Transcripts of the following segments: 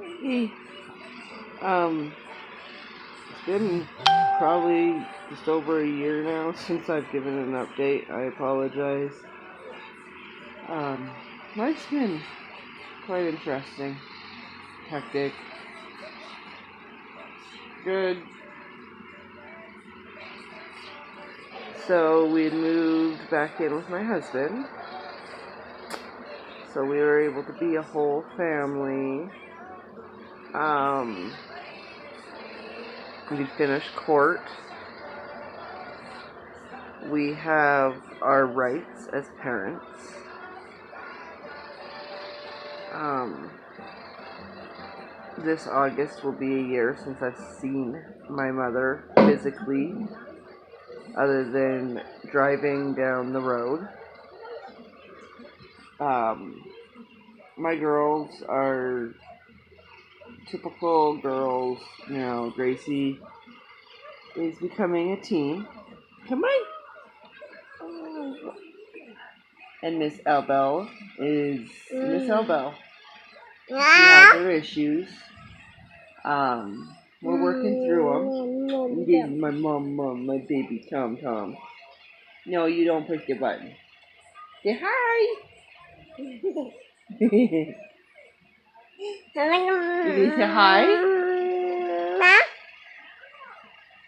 Hey, it's been probably just over a year now since I've given an update. I apologize. Um, Life's been quite interesting, hectic, good. So we moved back in with my husband. So we were able to be a whole family. Um, we finished court. We have our rights as parents. Um, this August will be a year since I've seen my mother physically, other than driving down the road. My girls are typical girls. You know, Gracie is becoming a teen. Come on. And Miss Elbel is Miss Elbel. She has her issues. We're working through them. This is my mom, my baby Tom Tom. No, you don't push the button. Say hi. Did you say hi?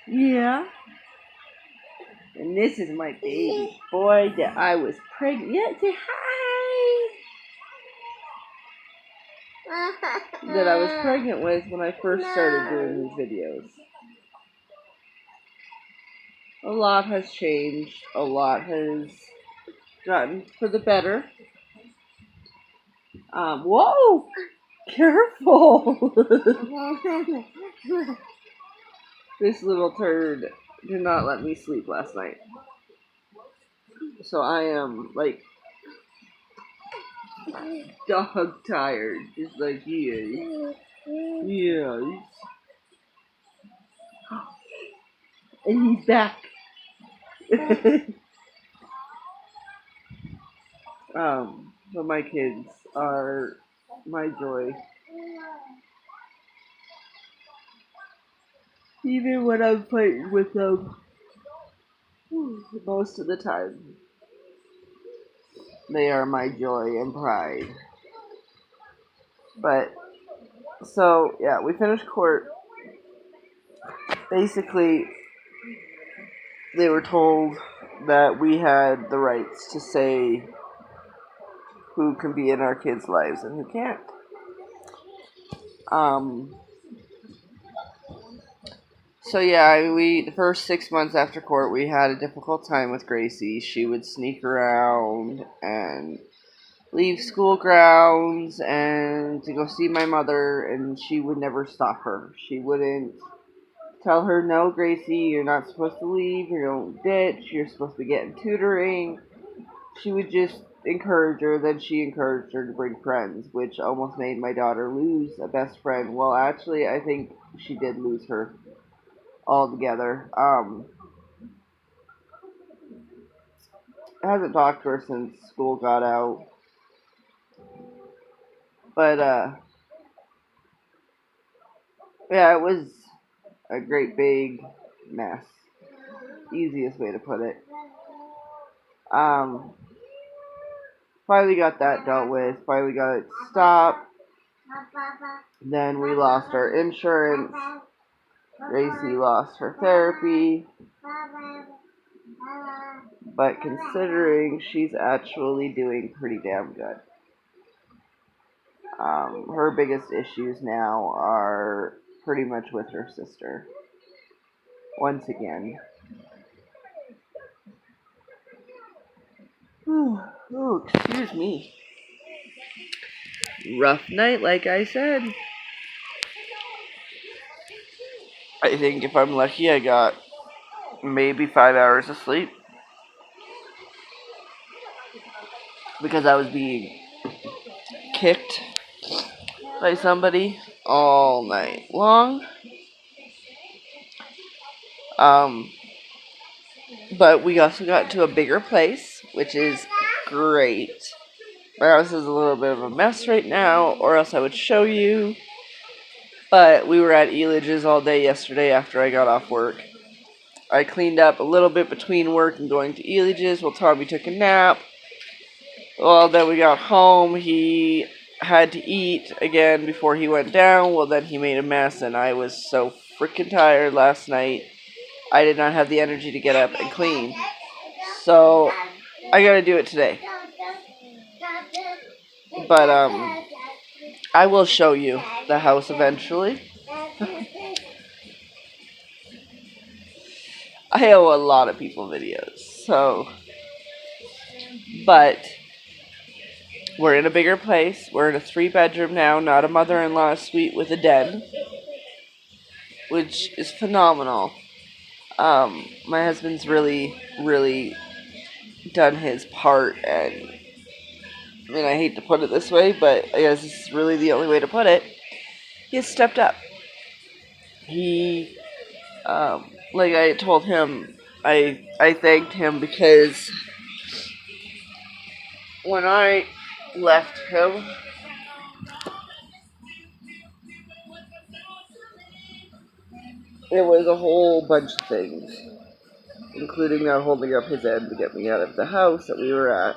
Yeah. And this is my baby boy that I was pregnant. Yeah, say hi. That I was pregnant with when I first started doing these videos. A lot has changed. A lot has gotten for the better. Whoa! Careful! This little turd did not let me sleep last night. So I am, like, dog tired. Just like he is. Yes. And he's back. But my kids are my joy. Even when I'm fighting with them, most of the time, they are my joy and pride. But, so, yeah, we finished court. Basically, they were told that we had the rights to say who can be in our kids' lives and who can't. So yeah, the first 6 months after court, we had a difficult time with Gracie. She would sneak around and leave school grounds and to go see my mother, and she would never stop her. She wouldn't tell her, no, Gracie, you're not supposed to leave, you don't ditch, you're supposed to be getting tutoring. She would just encourage her, then she encouraged her to bring friends, which almost made my daughter lose a best friend. Well, actually, I think she did lose her altogether. I haven't talked to her since school got out. But, yeah, it was a great big mess. Easiest way to put it. Finally got that dealt with. Finally got it stopped. Then we lost our insurance. Gracie lost her therapy. But considering she's actually doing pretty damn good. Her biggest issues now are pretty much with her sister. Once again. Oh, excuse me. Rough night, like I said. I think if I'm lucky, I got maybe 5 hours of sleep. Because I was being kicked by somebody all night long. But we also got to a bigger place, which is great. My house is a little bit of a mess right now, or else I would show you. But we were at Elige's all day yesterday after I got off work. I cleaned up a little bit between work and going to Elige's while Tommy took a nap. Well, then we got home. He had to eat again before he went down. Well, then he made a mess, and I was so freaking tired last night. I did not have the energy to get up and clean. So, I gotta do it today. But, I will show you the house eventually. I owe a lot of people videos, so. But, we're in a bigger place. We're in a 3-bedroom now, not a mother-in-law suite with a den, which is phenomenal. My husband's really, really done his part, and I mean, I hate to put it this way, but I guess this is really the only way to put it. He has stepped up. He, like I told him, I thanked him because when I left him, it was a whole bunch of things, including not holding up his end to get me out of the house that we were at.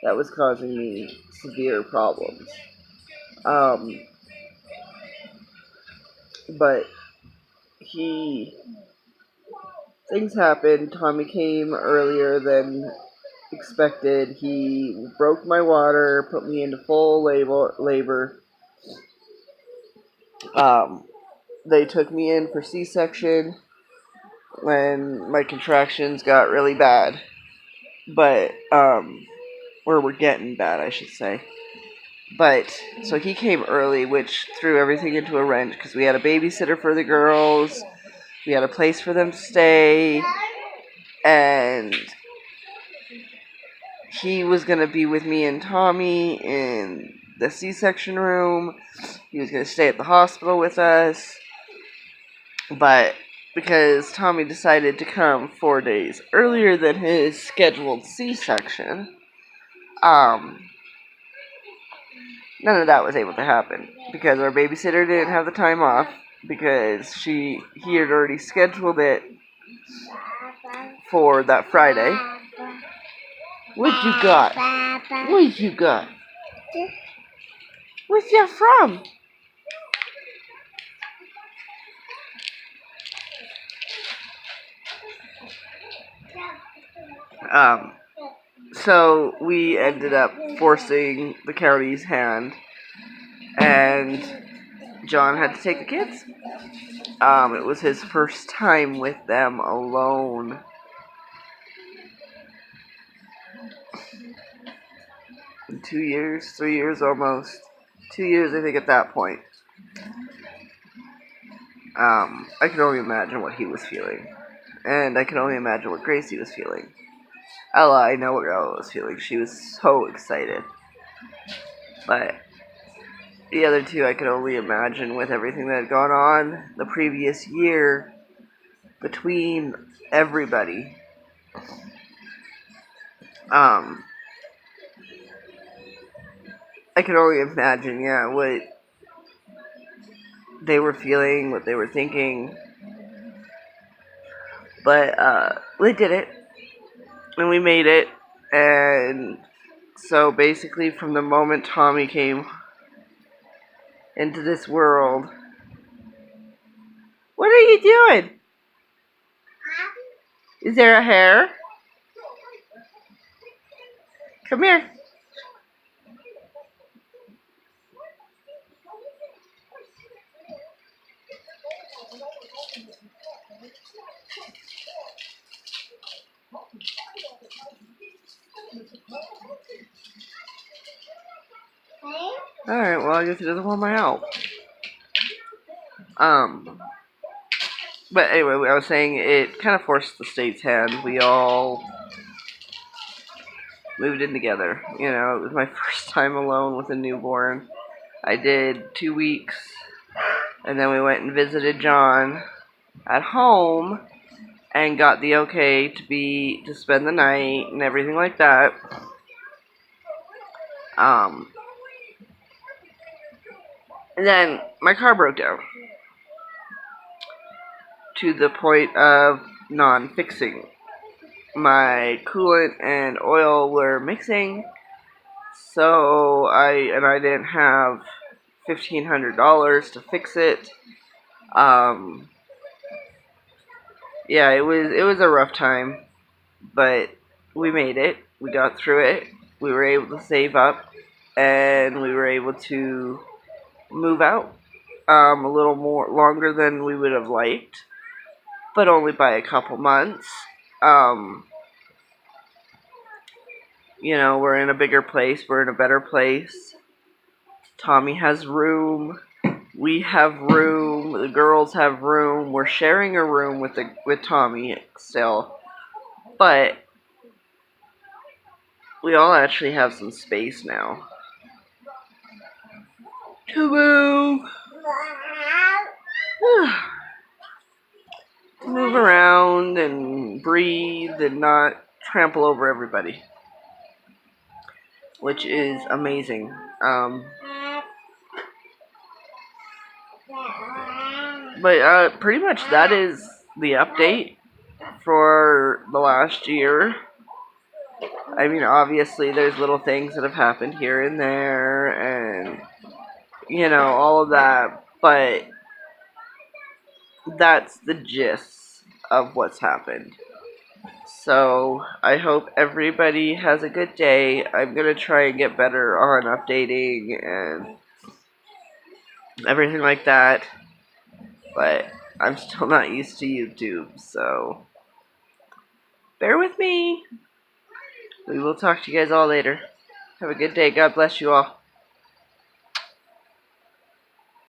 That was causing me severe problems. But things happened. Tommy came earlier than expected. He broke my water, put me into full labor. They took me in for C-section when my contractions got really bad. But, or were getting bad, I should say. But, so he came early, which threw everything into a wrench, because we had a babysitter for the girls, we had a place for them to stay, and he was going to be with me and Tommy in the C-section room. He was going to stay at the hospital with us, but because Tommy decided to come 4 days earlier than his scheduled C-section, none of that was able to happen because our babysitter didn't have the time off because he had already scheduled it for that Friday. What you got? What you got? Where's that from? So we ended up forcing the county's hand, and John had to take the kids. It was his first time with them alone. In 2 years, 3 years almost. 2 years, I think, at that point. I can only imagine what he was feeling. And I can only imagine what Gracie was feeling. Ella, I know what Ella was feeling. She was so excited. But the other two, I could only imagine with everything that had gone on the previous year between everybody. I could only imagine, what they were feeling, what they were thinking. But we did it. And we made it. And so basically from the moment Tommy came into this world. What are you doing? Is there a hair? Come here. Alright, well, I guess he doesn't want my help. But anyway, I was saying it kind of forced the state's hand. We all moved in together. You know, it was my first time alone with a newborn. I did 2 weeks, and then we went and visited John at home and got the okay to spend the night and everything like that. And then my car broke down to the point of non-fixing. My coolant and oil were mixing, so I didn't have $1,500 to fix it. Yeah, it was a rough time, but we made it. We got through it. We were able to save up, and we were able to move out. A little more longer than we would have liked, but only by a couple months. Um, we're in a bigger place. We're in a better place. Tommy has room. We have room. The girls have room. We're sharing a room with Tommy still, but we all actually have some space now to move. To move around and breathe and not trample over everybody, which is amazing. But pretty much that is the update for the last year. I mean, obviously there's little things that have happened here and there and, all of that, but that's the gist of what's happened. So, I hope everybody has a good day. I'm going to try and get better on updating and everything like that, but I'm still not used to YouTube, so bear with me. We will talk to you guys all later. Have a good day. God bless you all.